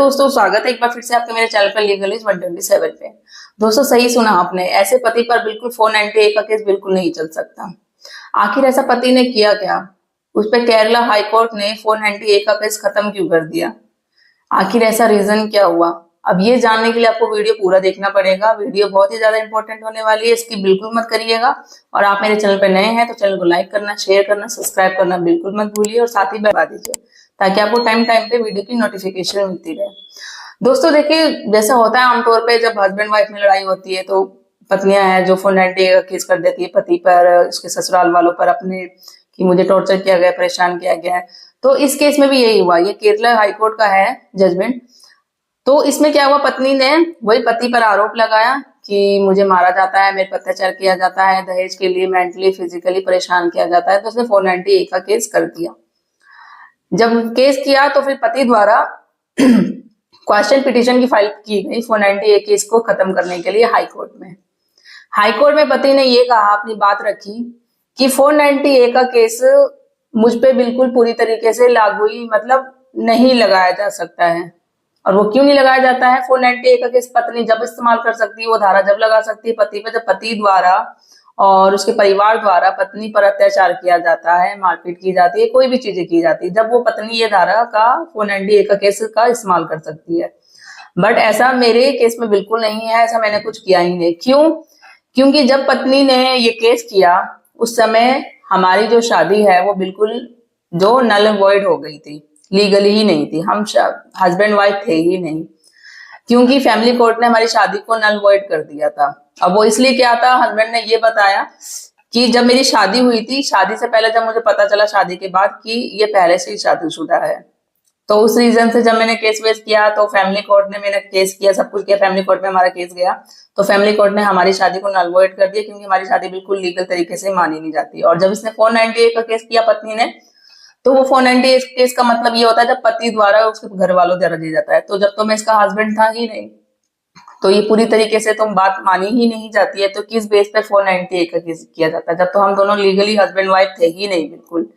दोस्तों, स्वागत है एक बार फिर से आपके मेरे चैनल पर लीगल इज 127 पे। दोस्तों, सही सुना आपने, ऐसे पति पर बिल्कुल 498 का केस बिल्कुल नहीं चल सकता। आखिर ऐसा पति ने किया क्या? उस पर केरला हाई कोर्ट ने 498 का केस खत्म क्यों कर दिया? आखिर ऐसा रीजन क्या हुआ? अब ये जानने के लिए आपको वीडियो पूरा देखना पड़ेगा। वीडियो बहुत ही ज्यादा इंपॉर्टेंट होने वाली है, इसकी बिल्कुल मत करिएगा। और आप मेरे चैनल पर नए हैं तो चैनल को लाइक करना, शेयर करना, सब्सक्राइब करना बिल्कुल मत भूलिए और साथ ही दबा दीजिए ताकि आपको टाइम टाइम पे वीडियो की नोटिफिकेशन मिलती रहे। दोस्तों देखिए, जैसा होता है आमतौर पे जब हस्बैंड वाइफ में लड़ाई होती है तो पत्नियां हैं जो 498 का केस कर देती है पति पर, उसके ससुराल वालों पर अपने, कि मुझे टॉर्चर किया गया, परेशान किया गया है। तो इस केस में भी यही हुआ। ये केरला हाईकोर्ट का है जजमेंट। तो इसमें क्या हुआ, पत्नी ने वही पति पर आरोप लगाया कि मुझे मारा जाता है, मेरे पर अत्याचार किया जाता है, दहेज के लिए मेंटली फिजिकली परेशान किया जाता है। तो उसने 498 का केस कर दिया। जब केस किया तो फिर पति द्वारा क्वेश्चन पिटीशन की फाइल की गई 498 केस को खत्म करने के लिए हाई कोर्ट में। हाई कोर्ट में पति ने ये कहा, अपनी बात रखी कि 498 का केस मुझ पे बिल्कुल पूरी तरीके से लागू ही मतलब नहीं लगाया जा सकता है। और वो क्यों नहीं लगाया जाता है? 498 का केस पत्नी जब इस्तेमाल कर सकती है, वो धारा जब लगा सकती है पति पे, जब पति द्वारा और उसके परिवार द्वारा पत्नी पर अत्याचार किया जाता है, मारपीट की जाती है, कोई भी चीजें की जाती है, जब वो पत्नी ये धारा का 498 का केस का इस्तेमाल कर सकती है। बट ऐसा मेरे केस में बिल्कुल नहीं है, ऐसा मैंने कुछ किया ही नहीं। क्यों? क्योंकि जब पत्नी ने ये केस किया उस समय हमारी जो शादी है वो बिल्कुल जो नल वॉइड हो गई थी, लीगली ही नहीं थी। हम हस्बैंड वाइफ थे ही नहीं, क्योंकि फैमिली कोर्ट ने हमारी शादी को नल वॉइड कर दिया था। अब वो इसलिए क्या था, हस्बैंड ने ये बताया कि जब मेरी शादी हुई थी, शादी से पहले जब मुझे पता चला शादी के बाद कि ये पहले से ही शादीशुदा है, तो उस रीजन से जब मैंने केस वेस किया तो फैमिली कोर्ट ने मेरा केस किया, सब कुछ किया, फैमिली कोर्ट में हमारा केस गया तो फैमिली कोर्ट ने हमारी शादी को नल वॉइड कर दिया, क्योंकि हमारी शादी बिल्कुल लीगल तरीके से मानी नहीं जाती। और जब इसने 498 का केस किया पत्नी ने, तो वो 498 केस का मतलब ये होता है जब पति द्वारा उसके घर वालों द्वारा दिया जाता है। तो जब तो मैं इसका हस्बैंड था ही नहीं, तो ये पूरी तरीके से तो बात मानी ही नहीं जाती है। तो किस बेस पे 498 का केस किया जाता है, जब तो हम दोनों लीगली हस्बैंड वाइफ थे ही नहीं बिल्कुल,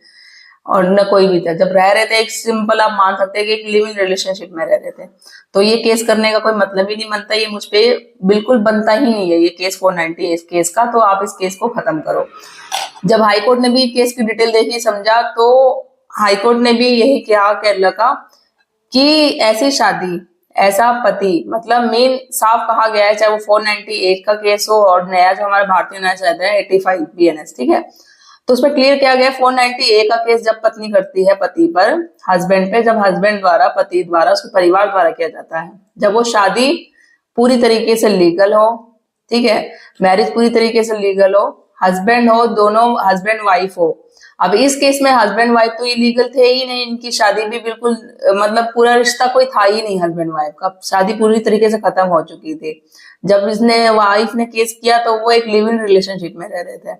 और न कोई भी था। जब रह रहे थे, एक सिंपल आप मान सकते हैं कि एक लिविंग रिलेशनशिप में रह रहे थे, तो ये केस करने का कोई मतलब ही नहीं बनता। ये मुझ पे बिल्कुल बनता ही नहीं है ये केस 498 इस केस का। तो आप इस केस को खत्म करो। जब हाईकोर्ट ने भी केस की डिटेल देखी, समझा, तो हाईकोर्ट ने भी यही कहा केरला का कि ऐसी शादी, ऐसा पति, मतलब मेन साफ कहा गया है, चाहे वो 498 का केस हो और नया जो हमारा भारतीय न्याय संहिता है 85 BNS, ठीक है, तो उसमें क्लियर किया गया 498 का केस जब पत्नी करती है पति पर, हस्बैंड पे, जब हस्बैंड द्वारा, पति द्वारा, उसके परिवार द्वारा किया जाता है, जब वो शादी पूरी तरीके से लीगल हो, ठीक है, मैरिज पूरी तरीके से लीगल हो, हस्बैंड हो, दोनों हस्बैंड वाइफ हो। अब इस केस में हस्बैंड वाइफ तो इलीगल थे ही नहीं, इनकी शादी भी बिल्कुल मतलब पूरा रिश्ता कोई था ही नहीं, हस्बैंड वाइफ का शादी पूरी तरीके से खत्म हो चुकी थी। जब इसने वाइफ ने केस किया तो वो एक लिव इन रिलेशनशिप में रह रहे थे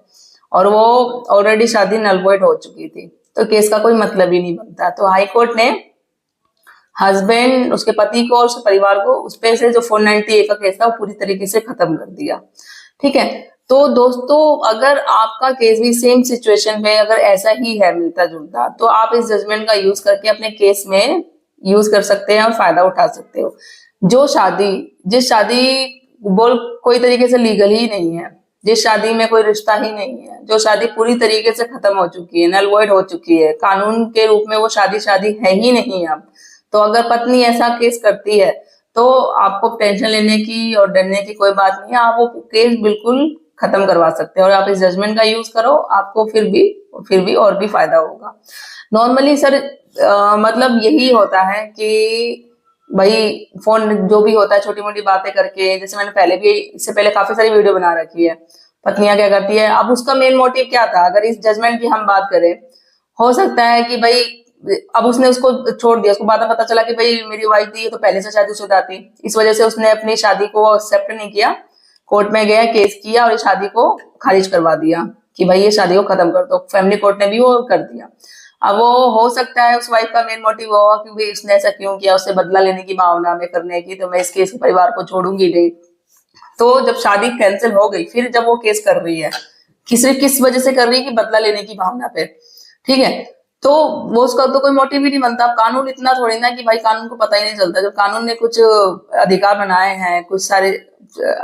और वो ऑलरेडी शादी नल वॉइड हो चुकी थी, तो केस का कोई मतलब ही नहीं बनता। तो हाई कोर्ट ने हस्बैंड, उसके पति को और उसके परिवार को उस पे से जो 498 का केस था वो पूरी तरीके से खत्म कर दिया, ठीक है। तो दोस्तों, अगर आपका केस भी सेम सिचुएशन में अगर ऐसा ही है, मिलता जुलता, तो आप इस जजमेंट का यूज करके अपने केस में यूज कर सकते हैं और फायदा उठा सकते हो। जिस शादी बोल कोई तरीके से लीगल ही नहीं है, जिस शादी में कोई रिश्ता ही नहीं है, जो शादी पूरी तरीके से खत्म हो चुकी है, नल वॉइड हो चुकी है, कानून के रूप में वो शादी है ही नहीं अब, तो अगर पत्नी ऐसा केस करती है तो आपको टेंशन लेने की और डरने की कोई बात नहीं है। आप वो केस बिल्कुल खत्म करवा सकते हैं और आप इस जजमेंट का यूज करो, आपको फिर भी और भी फायदा होगा। नॉर्मली सर मतलब यही होता है कि भाई फोन जो भी होता है छोटी मोटी बातें करके, जैसे मैंने पहले भी इससे पहले काफी सारी वीडियो बना रखी है, पत्नियां क्या करती है। अब उसका मेन मोटिव क्या था, अगर इस जजमेंट की हम बात करें, हो सकता है कि भाई अब उसने उसको छोड़ दिया, उसको बाद में पता चला कि भाई मेरी वाइफ थी, ये तो पहले से शादीशुदा थी, इस वजह से उसने अपनी शादी को एक्सेप्ट नहीं किया, कोर्ट में गया, केस किया और इस शादी को खारिज करवा दिया कि भाई ये शादी को खत्म कर दो। फैमिली कोर्ट ने भी वो कर दिया। अब वो हो सकता है उस वाइफ का मेन मोटिव होगा कि भाई उसने ऐसा क्यों किया, उससे बदला लेने की भावना में करने की, तो मैं इस केस के परिवार को छोड़ूंगी नहीं। तो जब शादी कैंसिल हो गई, फिर जब वो केस कर रही है, किस वजह से कर रही है कि बदला लेने की भावना पे, ठीक है। तो वो उसका तो कोई मोटिव ही नहीं बनता। अब कानून इतना थोड़ी ना कि भाई कानून को पता ही नहीं चलता। जब कानून ने कुछ अधिकार बनाए हैं, कुछ सारे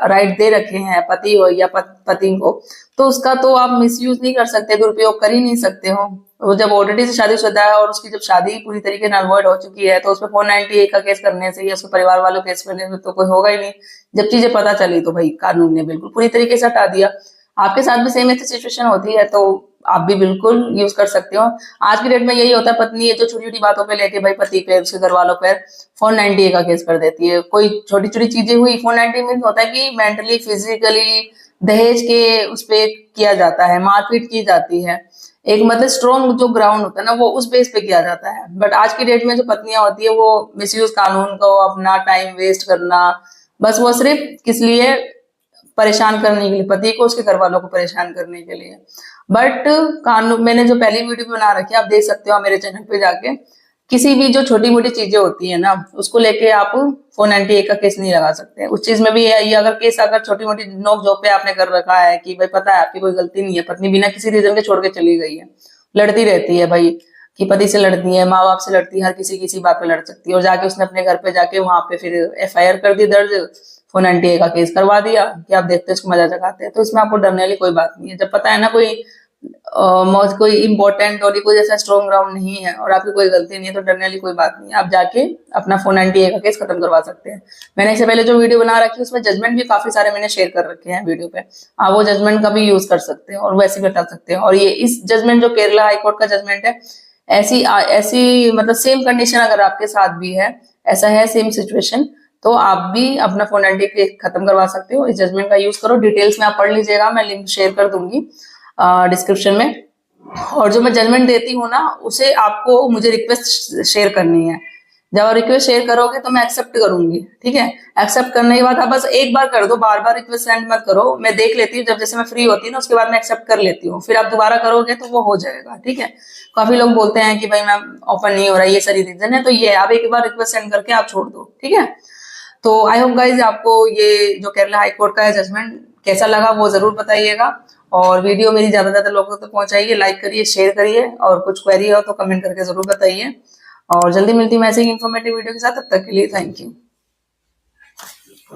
राइट दे रखे हैं पति हो या पति को, तो उसका तो आप मिसयूज नहीं कर सकते, दुरुपयोग कर ही नहीं सकते हो। वो जब ऑलरेडी से शादीशुदा है और उसकी जब शादी पूरी तरीके से अवॉइड हो चुकी है, तो उसमें 498 का केस करने से या उसके परिवार वालों केस करने से तो कोई होगा ही नहीं। जब चीजें पता चली तो भाई कानून ने बिल्कुल पूरी तरीके से हटा दिया। आपके साथ भी सेम ऐसी सिचुएशन होती है तो आप भी बिल्कुल यूज कर सकते हो। आज की डेट में यही होता है, पत्नी ये जो छोटी छोटी बातों पे लेके भाई पति पे, उसके घर वालों पे 490 का केस कर देती है। कोई छोटी छोटी चीजें हुई, 490 मीन होता है कि मेंटली, फिजिकली दहेज के उस पे किया जाता है, मारपीट की जाती है। एक मतलब स्ट्रॉन्ग जो ग्राउंड होता है ना, वो उस बेस पे किया जाता है। बट आज की डेट में जो पत्नियां होती है वो मिसयूज कानून को, अपना टाइम वेस्ट करना, बस वो सिर्फ किस लिए, परेशान करने के लिए, पति को उसके घर वालों को परेशान करने के लिए। बट कानून, मैंने जो पहली वीडियो बना रखी है आप देख सकते हो मेरे चैनल पे जाके, किसी भी जो छोटी मोटी चीजें होती है ना उसको लेके आप 498 का केस नहीं लगा सकते। उस चीज में भी ये अगर केस अगर छोटी मोटी नोक झोंक पे आपने कर रखा है कि भाई पता है आपकी कोई गलती नहीं है, पत्नी बिना किसी रीजन के छोड़ के चली गई है, लड़ती रहती है भाई, कि पति से लड़ती है, माँ बाप से लड़ती है, हर किसी बात पे लड़ सकती है, और जाके उसने अपने घर पे जाके वहां पे फिर FIR कर दी दर्ज, 498 का केस करवा दिया कि आप देखते हैं इसको मजा जगाते हैं। तो इसमें आपको डरने वाली कोई बात नहीं है। जब पता है ना कोई कोई इंपॉर्टेंट और कोई ऐसा स्ट्रॉन्ग ग्राउंड नहीं है और आपकी कोई गलती नहीं है, तो डरने वाली कोई बात नहीं है। आप जाके अपना 498 का केस खत्म करवा सकते हैं। मैंने इससे पहले जो वीडियो बना रखी है उसमें जजमेंट भी काफी सारे मैंने शेयर कर रखे हैं वीडियो पे, आप वो जजमेंट का भी यूज कर सकते हैं और वैसे भी हटा सकते हैं। और ये इस जजमेंट जो केरला हाईकोर्ट का जजमेंट है, ऐसी ऐसी मतलब सेम कंडीशन अगर आपके साथ भी है, ऐसा है सेम सिचुएशन, तो आप भी अपना 490 केस खत्म करवा सकते हो। इस जजमेंट का यूज करो, डिटेल्स में आप पढ़ लीजिएगा, मैं लिंक शेयर कर दूंगी डिस्क्रिप्शन में। और जो मैं जजमेंट देती हूँ ना उसे आपको मुझे रिक्वेस्ट शेयर करनी है। जब आप रिक्वेस्ट शेयर करोगे तो मैं एक्सेप्ट करूंगी, ठीक है। एक्सेप्ट करने के बाद आप बस एक बार कर दो, बार बार रिक्वेस्ट सेंड मत करो। मैं देख लेती हूँ, जब जैसे मैं फ्री होती हूँ ना उसके बाद मैं एक्सेप्ट कर लेती हूँ, फिर आप दोबारा करोगे तो वो हो जाएगा, ठीक है। काफी लोग बोलते हैं कि भाई मैम ओपन नहीं हो रहा है, ये सारी रीजन है, तो ये आप एक बार रिक्वेस्ट सेंड करके आप छोड़ दो, ठीक है। तो आई होप गाइज आपको ये जो केरला हाई कोर्ट का है जजमेंट कैसा लगा वो जरूर बताइएगा, और वीडियो मेरी ज्यादा से ज्यादा लोगों तक पहुंचाइए, लाइक करिए, शेयर करिए, और कुछ क्वेरी हो तो कमेंट करके जरूर बताइए। और जल्दी मिलती हूँ मैं ऐसे ही इन्फॉर्मेटिव वीडियो के साथ, तब तक के लिए थैंक यू।